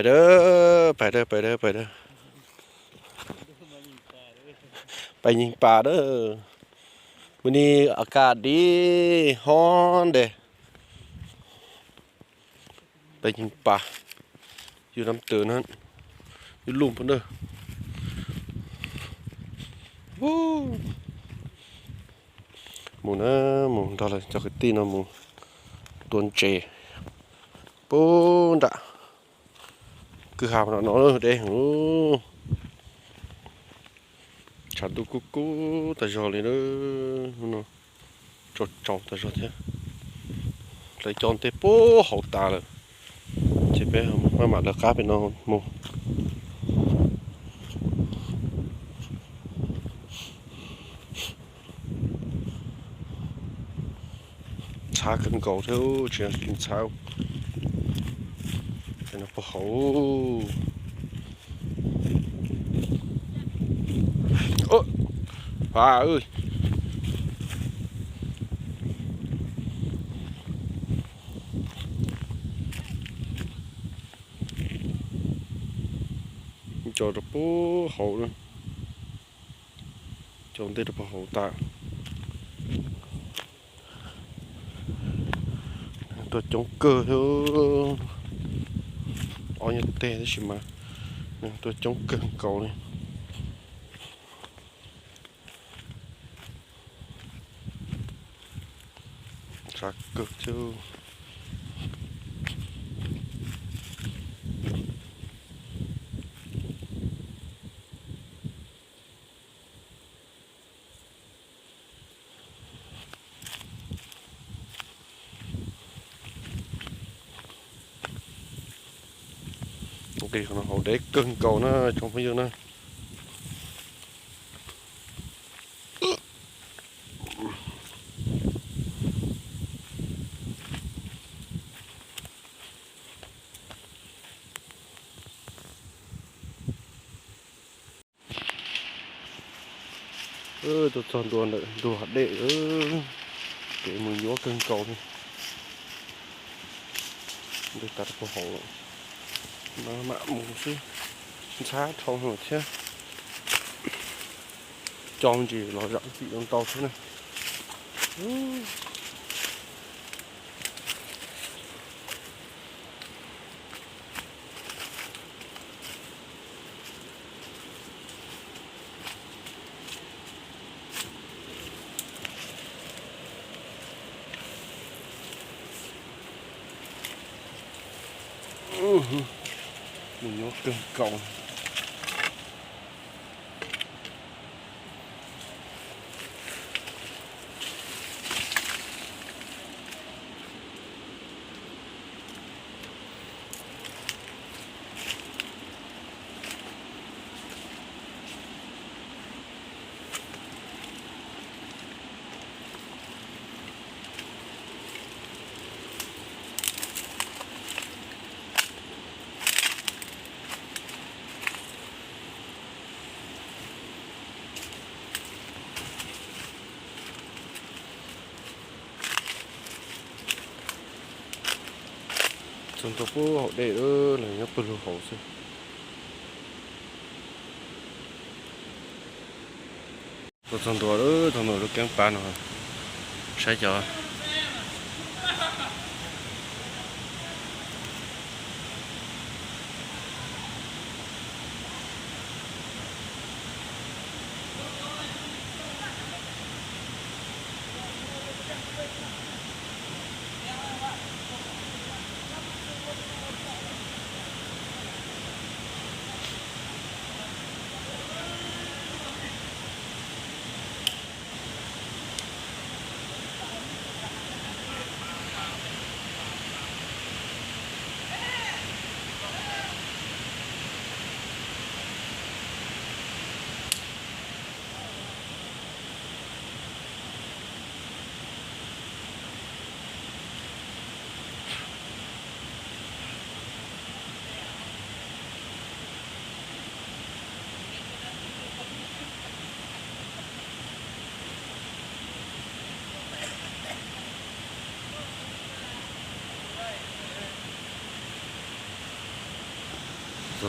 เด้อไปเด้อไปเด้อไปเด้อไปยิงปลาเด้อวันนี้อากาศดีฮ้อนเด้ไปยิงปลาอยู่น้ำตื้นนั่นอยู่ลุ่มพุ่นเด้อวู้หมูนะหมูตอนเลยจะขึ้นตีนะหมูตัวเจปูนด่ะคือหาพนักน้องเลยเด้โอ้ฉันดูกุ๊กแต่จอเลยเด้อเนาะจดจองแต่จอดเนี่ยเลยจองเตปูหกตาเลยเจ็บไปมาหมาแล้วกล้าไปนอนหมูชาขึ้นเก่าเท่าเชียงกินเช้าเป็นอะไรโหโอ้ปลาเอ้ยจอดปูหกเลยจองเตปูหกตาตัวจงเกอร์เท่าอ๋อยังเตะได้ใช่ไหมตัวจงเกอร์เก่าเลยรักเกิดเจ้าดีของเราเด็กเกินเก่านะtrong bây giờนะตัวจอนตัวหัดเด็กเดี๋ยวมือยัวเกินเก่านี่เด็กตัดหัวหงมาหมูซิช้าทองหัวเช่จองgì lo dọn chị con to thế này mình nhớ cưng cầu chúng tôi phố họ để là nhóc bự hổ xí tôi thằng tôi nó kén pan rồi sai chờ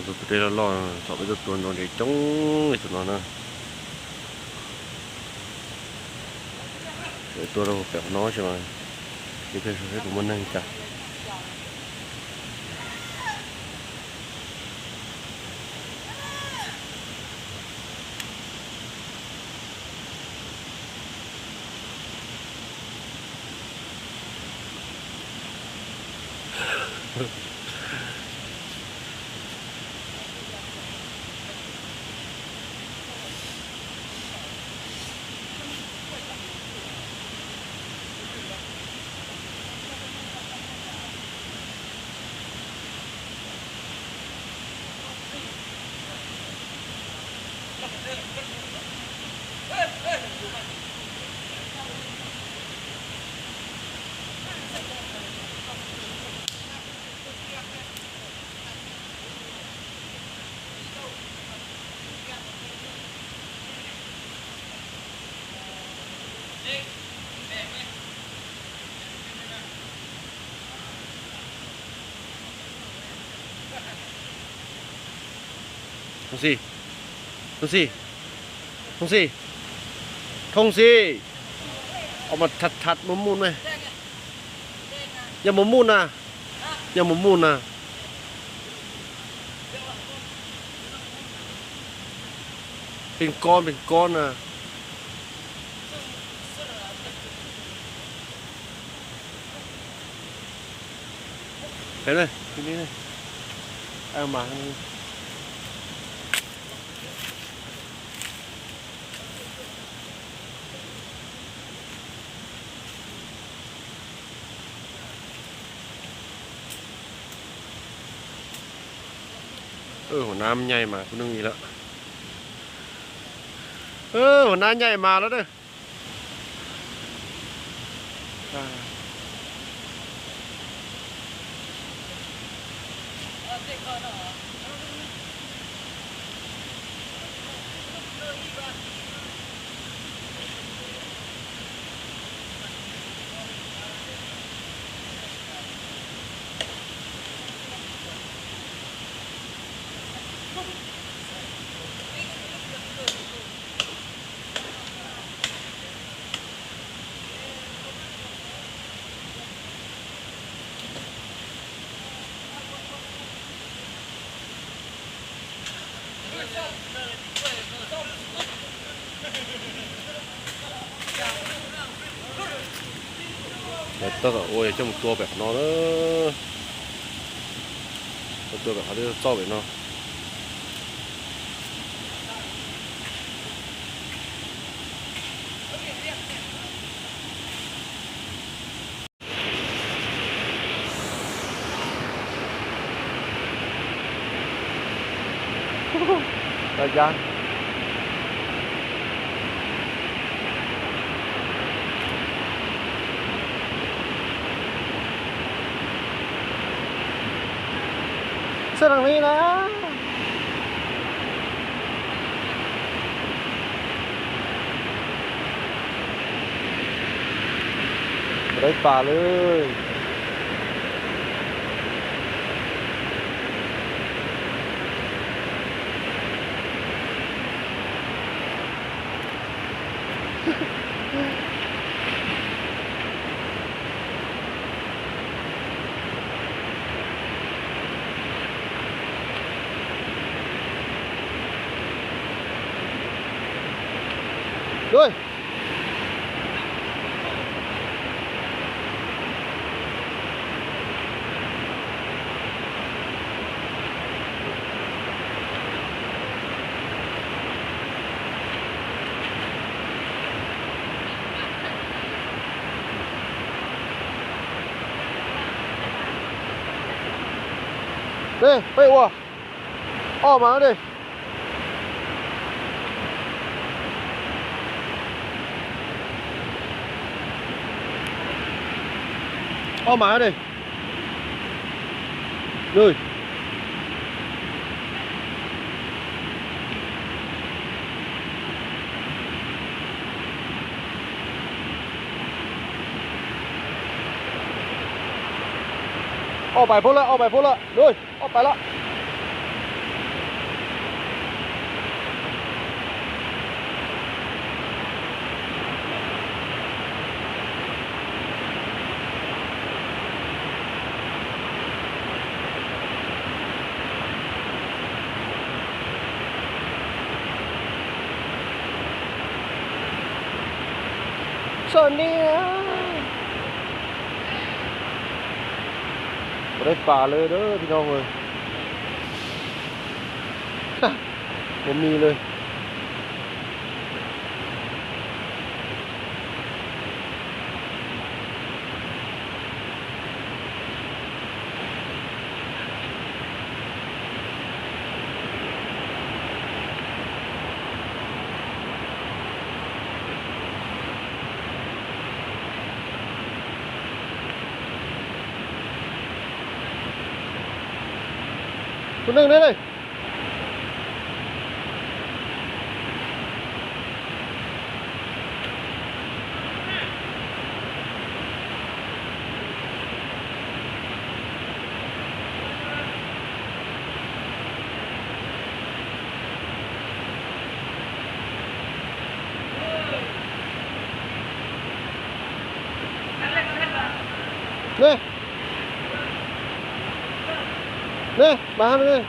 tụi đây là lo sợ bây giờ tụi nó để chống tụi nó nè để tôi đâu phải nói chứ mà cái thế của mình này cả không gì không gì không gì không gìเอามาทัดมุมไหมอย่ามุมนะอย่ามุมนะเป็นก้อนนะเห็นไหมทีนี้เลยเอามาหัวน้ำใหญ่มาคุณนึงอีกแล้วหัวน้ำใหญ่มาแล้วเด้tất cả ôi trong một tua bẹp nó nữa một tua bẹp nó to vậy nó thời gian Serang ni lah. Đấy bà ơi. Rồi. Đây, bây giờ. Mà đây. Mà đây. Rồi. Bài phút lại, rồi, bài lại. sợ đi ở đây pháเลยเด้อพี่น้องเอ้ยผมมีเลยคุณหนึ่งได้เลยนี่นี่มาทำเลย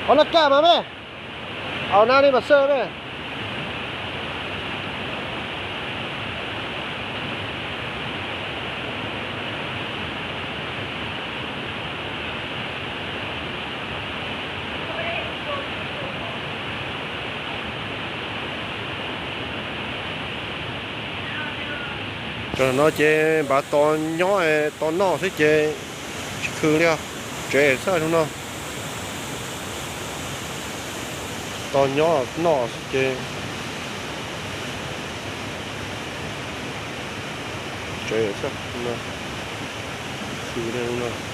เอาหน้ากากมาไหมเอาหน้านี่มาเซอร์ไหมcho nó chế bà to nhỏ to nọ thế chế khử đi chế sao không nó to nhỏ nọ chế chế sao không nó khử đi không nó